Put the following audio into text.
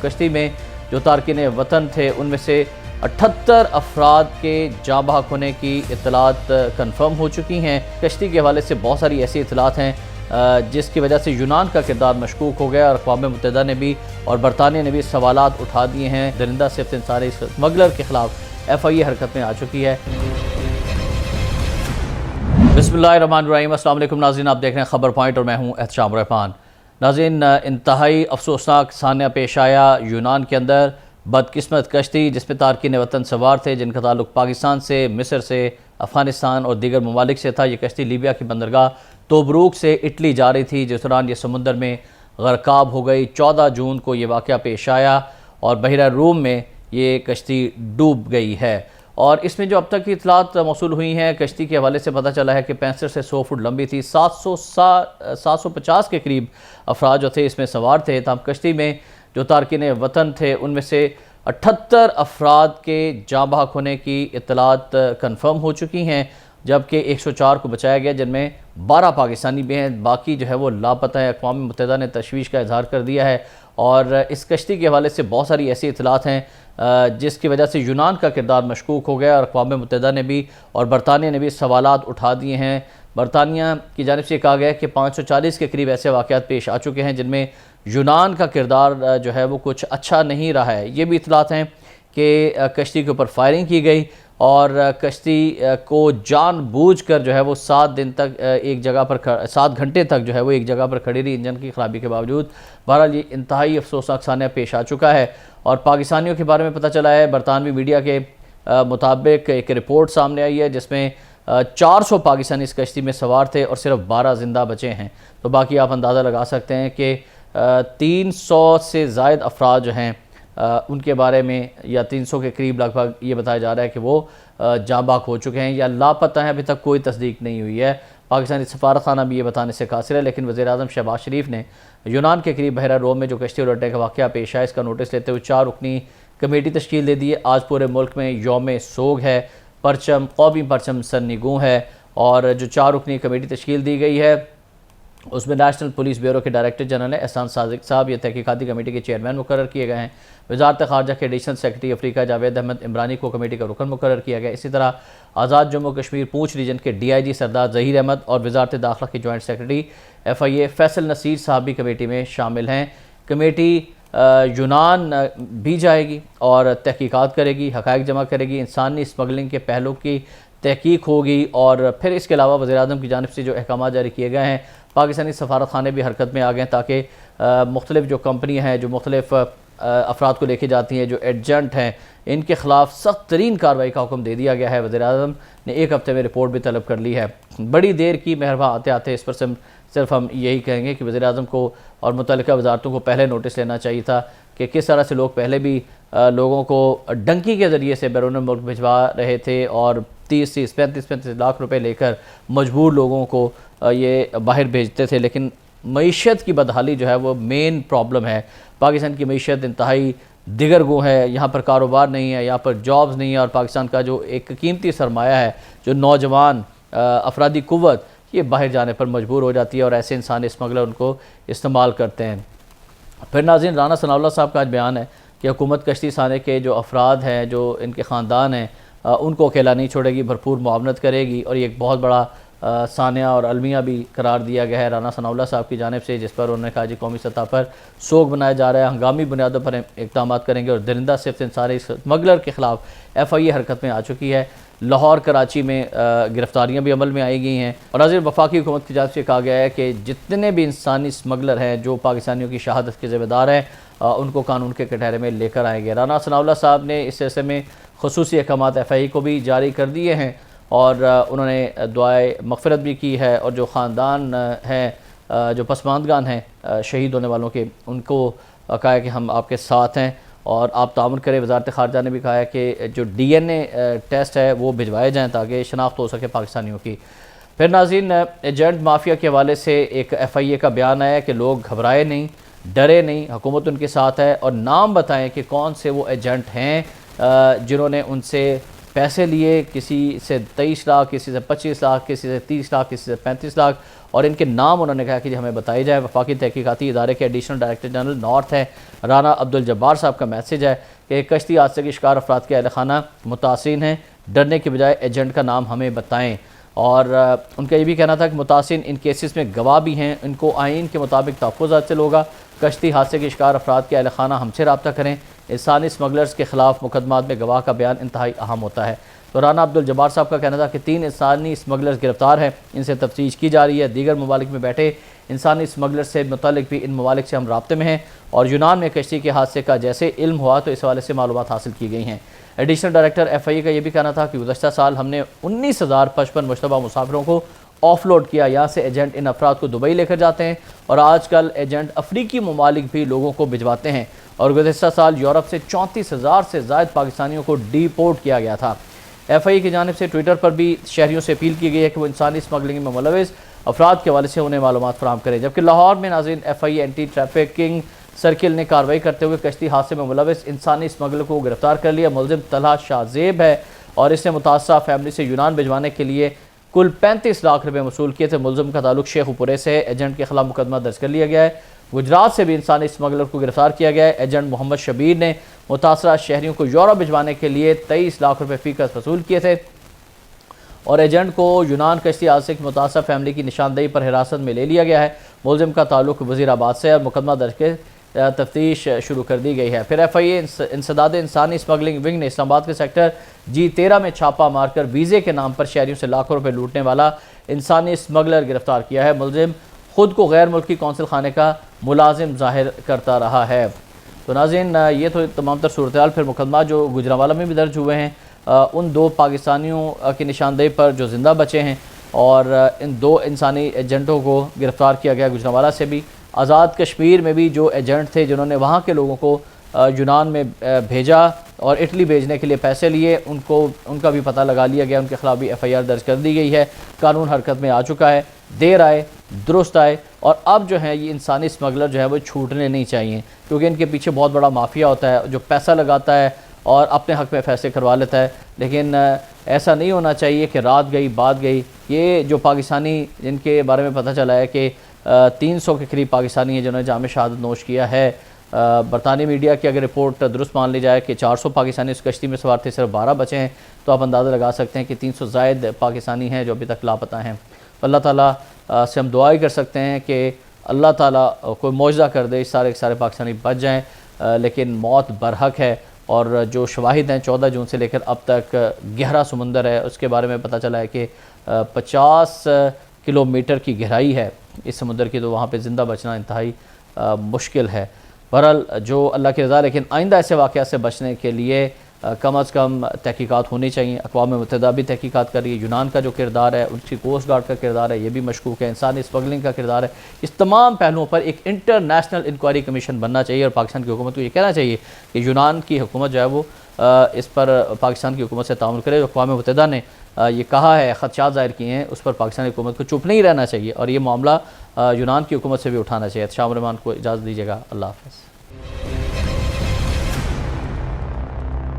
कश्ती में जो तारकिन वतन थे उनमें से 78 अफराद के जाँ बहक होने की इत्तलात कन्फर्म हो चुकी हैं। कश्ती के हवाले से बहुत सारी ऐसी इत्तलात हैं जिसकी वजह से यूनान का किरदार मशकूक हो गया और अक़वाम मुत्तहिदा ने भी और बरतानिया ने भी सवालात उठा दिए हैं। दरिंदा सिफ्त इंसानी स्मगलर के खिलाफ FIA हरकत में आ चुकी है। बिस्मिल्लाहिर्रहमानिर्रहीम, अस्सलाम वालेकुम नाज़रीन, आप देख रहे हैं खबर पॉइंट और मैं हूं एहतशाम रहमान। नाज़रीन, इंतहाई अफसोसनाक सान्या पेश आया यूनान के अंदर। बदकिस्मत कश्ती जिसमें तारकिन वतन सवार थे जिनका ताल्लुक पाकिस्तान से, मिस्र से, अफ़गानिस्तान और दीगर ममालिक से था। ये कश्ती लीबिया की बंदरगाह तोब्रूक से इटली जा रही थी, जिस दौरान ये समुंदर में गरकाब हो गई। 14 जून को ये वाक़या पेश आया और बहरा रूम में ये कश्ती डूब गई है। और इसमें जो अब तक की इतलात मौसूल हुई हैं, कश्ती के हवाले से पता चला है कि 65 से 100 फुट लंबी थी। 750 के करीब अफराद जो थे इसमें सवार थे। तब कश्ती में जो तारकिन वतन थे उनमें से 78 अफराद के जाँ बहक होने की इत्तलात कन्फर्म हो चुकी हैं, जबकि 104 को बचाया गया, जिनमें 12 पाकिस्तानी भी हैं, बाकी जो है वो लापता है। अक़वाम मुत्तहिदा ने तशवीश का इजहार कर दिया है और इस कश्ती के हवाले से बहुत सारी ऐसी इत्तलात हैं जिसकी वजह से यूनान का किरदार मशकूक हो गया और अक़वाम मुत्तहिदा ने भी और बरतानिया ने भी सवालात उठा दिए हैं। बरतानिया की जानिब से कहा गया है कि 540 के करीब ऐसे वाक़यात पेश आ चुके हैं जिनमें यूनान का किरदार जो है वो कुछ अच्छा नहीं रहा है। ये भी इत्तलात हैं कि कश्ती के ऊपर फायरिंग की गई और कश्ती को जानबूझकर जो है वो 7 दिन तक एक जगह पर 7 घंटे तक जो है वो एक जगह पर खड़ी रही इंजन की खराबी के बावजूद। बहरहाल ये इंतहाई अफसोसनाक सान्या पेश आ चुका है। और पाकिस्तानियों के बारे में पता चला है, बरतानवी मीडिया के मुताबिक एक रिपोर्ट सामने आई है जिसमें 400 पाकिस्तानी इस कश्ती में सवार थे और सिर्फ 12 ज़िंदा बचे हैं। तो बाकी आप अंदाज़ा लगा सकते हैं कि 300 से ज़ायद अफराद जो हैं उनके बारे में, या 300 के करीब लगभग ये बताया जा रहा है कि वो जाँ बहक हो चुके हैं या लापता हैं। अभी तक कोई तस्दीक नहीं हुई है। पाकिस्तानी सफारतखाना भी ये बताने से कासिर है, लेकिन वज़ीर-ए-आज़म शहबाज शरीफ ने यूनान के करीब बहरा रोम में जो कश्ती उलटने का वाक़या पेश आया, इसका नोटिस लेते हुए 4 रुकनी कमेटी तश्कील दे दी है। आज पूरे मुल्क में यौम सोग है, परचम कौमी परचम सरनिगू है और जो 4 रुकनी कमेटी तश्कील दी गई है उसमें नेशनल पुलिस ब्यूरो के डायरेक्टर जनरल एहसान सादिक साहब ये तहकीकाती कमेटी के चेयरमैन मुकर्रर किए गए हैं। वज़ारत ख़ारजा के additional secretary Africa Javed Ahmad Imrani को कमेटी का रुकन मुकर्रर किया गया। इसी तरह आज़ाद जम्मू कश्मीर पूंछ रीजन के DIG सरदार ज़हीर अहमद और वज़ारत दाखिला के joint secretary FIA Faisal Naseer साहब भी कमेटी में शामिल हैं। कमेटी यूनान भी जाएगी और तहकीकात करेगी, हक़ाइक़ जमा करेगी, इंसानी स्मगलिंग के पहलू की तहकीक होगी और फिर इसके अलावा वज़ीर-ए-आज़म की जानिब से जो अहकाम जारी किए गए हैं, पाकिस्तानी सफारतखाने भी हरकत में आ गए ताकि मुख्तलिफ़ जो कंपनियाँ हैं जो मुख्तलिफ़ अफराद को लेके जाती हैं, जो एजेंट हैं, इनके ख़िलाफ़ सख्त तरीन कार्रवाई का हुक्म दे दिया गया है। वज़ीर-ए-आज़म ने 1 हफ़्ते में रिपोर्ट भी तलब कर ली है। बड़ी देर की मेहरबा आते आते इस पर सिर्फ हम यही कहेंगे कि वज़ीर-ए-आज़म को और मुतल्लिका वज़ारतों को पहले नोटिस लेना चाहिए था कि किस तरह से लोग पहले भी लोगों को डंकी के ज़रिए से बैरून मुल्क भिजवा रहे थे और 30-30, 35-35 लाख रुपए लेकर मजबूर लोगों को ये बाहर भेजते थे। लेकिन मईशत की बदहाली जो है वो मेन प्रॉब्लम है। पाकिस्तान की मईशत इंतहाई दिगरगो है, यहाँ पर कारोबार नहीं है, यहाँ पर जॉब्स नहीं है और पाकिस्तान का जो एक कीमती सरमाया है, जो नौजवान अफरादी कुव्वत, ये बाहर जाने पर मजबूर हो जाती है और ऐसे इंसान स्मगलर उनको इस्तेमाल करते हैं। फिर नाज़रीन, राना सनाउल्लाह साहब का आज बयान है कि हुकूमत कश्ती साने के जो अफराद हैं, जो इनके ख़ानदान हैं, उनको अकेला नहीं छोड़ेगी, भरपूर मुआवनत करेगी और ये एक बहुत बड़ा सानिया और अलमिया भी करार दिया गया है राना सनाउल्लाह साहब की जानिब से, जिस पर उन्होंने कहा जी कौमी सतह पर सोग बनाया जा रहा है, हंगामी बुनियादों पर इक़दाम करेंगे और दरिंदा सिफ्त इंसानी स्मगलर के ख़िलाफ़ FIA हरकत में आ चुकी है। लाहौर कराची में गिरफ्तारियाँ भी अमल में आई गई हैं और नाज़रीन वफाकी हुकूमत की जानिब से कहा गया है कि जितने भी इंसानी स्मगलर हैं जो पाकिस्तानियों की शहादत के ज़िम्मेदार हैं उनको कानून के कटहरे में लेकर आएंगे। राना सनाउल्लाह साहब ने इस सिलसिले में ख़ुसूसी अहकाम FIA को भी जारी कर दिए हैं और उन्होंने दुआए मग़फ़िरत भी की है और जो ख़ानदान हैं, जो पसमानदगान हैं शहीद होने वालों के, उनको कहा है कि हम आपके साथ हैं और आप तामुन करें। वज़ारत ख़ारजा ने भी कहा है कि जो DNA टेस्ट है वो भिजवाए जाएँ ताकि शनाख्त हो सके पाकिस्तानियों की। फिर नाज़रीन, एजेंट माफिया के हवाले से एक FIA का बयान आया कि लोग घबराए नहीं, डरे नहीं, हुकूमत उनके साथ है और नाम बताएं कि कौन से वो एजेंट हैं जिन्होंने उनसे पैसे लिए, किसी से 23 लाख, किसी से 25 लाख, किसी से 30 लाख, किसी से 35 लाख और इनके नाम उन्होंने कहा कि हमें बताई जाए। वफाकी तहकीकाती इदारे के एडिशनल डायरेक्टर जनरल नॉर्थ हैं राना अब्दुल जब्बार साहब का मैसेज है कि कश्ती हादसे के शिकार अफराद के अहल खाना मुतासिन हैं, डरने के बजाय एजेंट का नाम हमें बताएँ। और उनका ये भी कहना था कि मुतासिन इन केसेस में गवाह भी हैं, इनको आइन के मुताबिक तहफ़्फ़ुज़ हासिल होगा। कश्ती हादसे के शिकार अफराद के अहल खाना हमसे रब्ता करें। इंसानी स्मगलर्स के ख़िलाफ़ मुकदमात में गवाह का बयान इंतहाई अहम होता है। तो राना अब्दुल जब्बार साहब का कहना था कि 3 इंसानी स्मगलर्स गिरफ्तार हैं, इनसे तफ्तीश की जा रही है। दीगर ममालिक में बैठे इंसानी स्मगलर से मुतल्लिक भी इन ममालिक से हम राब्ते में हैं और यूनान में कश्ती के हादसे का जैसे इल्म हुआ तो इस हवाले से मालूमात हासिल की गई हैं। एडिशनल डायरेक्टर FIA का ये भी कहना था कि गुज़श्ता साल हमने 19,055 मुश्तबा मुसाफिरों को ऑफलोड किया। यहाँ से एजेंट इन अफराद को दुबई लेकर जाते हैं और आजकल एजेंट अफ्रीकी ममालिक भी लोगों को भिजवाते हैं। और गुज़श्ता साल यूरोप से 34,000 से ज़ायद पाकिस्तानियों को डिपोर्ट किया गया था। FIA की जानिब से ट्विटर पर भी शहरियों से अपील की गई है कि वो इंसानी स्मगलिंग में मुलविस अफराद के हवाले से उन्हें मालूमात फराहम करें। जबकि लाहौर में नाज़रीन FIA एंटी ट्रैफिकिंग सर्किल ने कार्रवाई करते हुए कश्ती हादसे में मुलविस इंसानी स्मगलर को गिरफ्तार कर लिया। मुलजिम तलहा शाहजेब है और इसने मुतासरा फैमिली से यूनान भिजवाने के लिए कुल 35 लाख रुपये वसूल किए थे। मुलजिम का ताल्लुक शेखपुरे से है। एजेंट के खिलाफ मुकदमा दर्ज कर लिया गया है। गुजरात से भी इंसानी स्मगलर को गिरफ्तार किया गया है। एजेंट मोहम्मद शबीर ने मुतासरा शहरियों को यूरोप भिजवाने के लिए 23 लाख रुपये फ़ीस वसूल किए थे और एजेंट को यूनान कश्ती हादसे की मुतासरा फैमिली की निशानदेही पर हिरासत में ले लिया गया है। मुलजिम का ताल्लुक वज़ीराबाद से और मुकदमा दर्ज के तफ्तीश शुरू कर दी गई है। फिर FIA इंसदाद इंसानी स्मगलिंग विंग ने इस्लामाबाद के सेक्टर G13 में छापा मारकर वीज़े के नाम पर शहरियों से लाखों रुपए लूटने वाला इंसानी स्मगलर गिरफ्तार किया है। मुलजिम खुद को गैर मुल्की कौंसिल खाने का मुलाजिम जाहिर करता रहा है। तो नाज़रीन ये तो तमाम तर सूरत हाल। फिर मुकदमा जो गुजरांवाला में भी दर्ज हुए हैं उन 2 पाकिस्तानियों की निशानदेही पर जो ज़िंदा बचे हैं और इन 2 इंसानी एजेंटों को गिरफ़्तार किया गया गुजरांवाला से भी। आज़ाद कश्मीर में भी जो एजेंट थे जिन्होंने वहाँ के लोगों को यूनान में भेजा और इटली भेजने के लिए पैसे लिए, उनका भी पता लगा लिया गया। उनके खिलाफ भी FIR दर्ज कर दी गई है। कानून हरकत में आ चुका है। देर आए दुरुस्त आए। और अब जो है ये इंसानी स्मगलर जो है वो छूटने नहीं चाहिए क्योंकि इनके पीछे बहुत बड़ा माफिया होता है जो पैसा लगाता है और अपने हक़ में फ़ैसले करवा लेता है। लेकिन ऐसा नहीं होना चाहिए कि रात गई बात गई। ये जो पाकिस्तानी जिनके बारे में पता चला है कि 300 के करीब पाकिस्तानी हैं जिन्होंने जाम शहादत नोश किया है। बरतानी मीडिया की अगर रिपोर्ट दुरुस्त मान ली जाए कि 400 पाकिस्तानी उस कश्ती में सवार थे, सिर्फ 12 बचे हैं, तो आप अंदाज़ा लगा सकते हैं कि 300 ज़ायद पाकिस्तानी हैं जो अभी तक लापता हैं। अल्लाह ताला से हम दुआ ही कर सकते हैं कि अल्लाह ताला कोई मौजज़ा कर दे, सारे के सारे पाकिस्तानी बच जाएँ। लेकिन मौत बरहक है और जो शवाहिद हैं 14 जून से लेकर अब तक गहरा समुंदर है, उसके बारे में पता चला है कि 50 किलोमीटर की गहराई है इस समुंदर की, तो वहाँ पे ज़िंदा बचना इंतहाई मुश्किल है। बहरहाल जो अल्लाह की रज़ा, लेकिन आइंदा ऐसे वाक़यात से बचने के लिए कम अज़ कम तहकीकात होनी चाहिए। अक़वाम मुत्तहिदा भी तहकीकात कर रही है। यूनान का जो किरदार है, उनकी कोस्ट गार्ड का किरदार है, ये भी मशकूक है। इंसानी स्मगलिंग का किरदार है। इस तमाम पहलुओं पर एक इंटरनेशनल इंक्वायरी कमीशन बनना चाहिए और पाकिस्तान की हुकूमत को ये कहना चाहिए कि यूनान की हुकूमत जो है वो इस पर पाकिस्तान की हुकूमत से ताउन करे। जो अक़वाम मुत्तहिदा ने ये कहा है, ख़दशात ज़ाहिर किए हैं, उस पर पाकिस्तानी हुकूमत को चुप नहीं रहना चाहिए और ये मामला यूनान की हुकूमत से भी उठाना चाहिए। शाम रहमान को इजाज़त दीजिएगा। अल्लाह हाफ़िज़।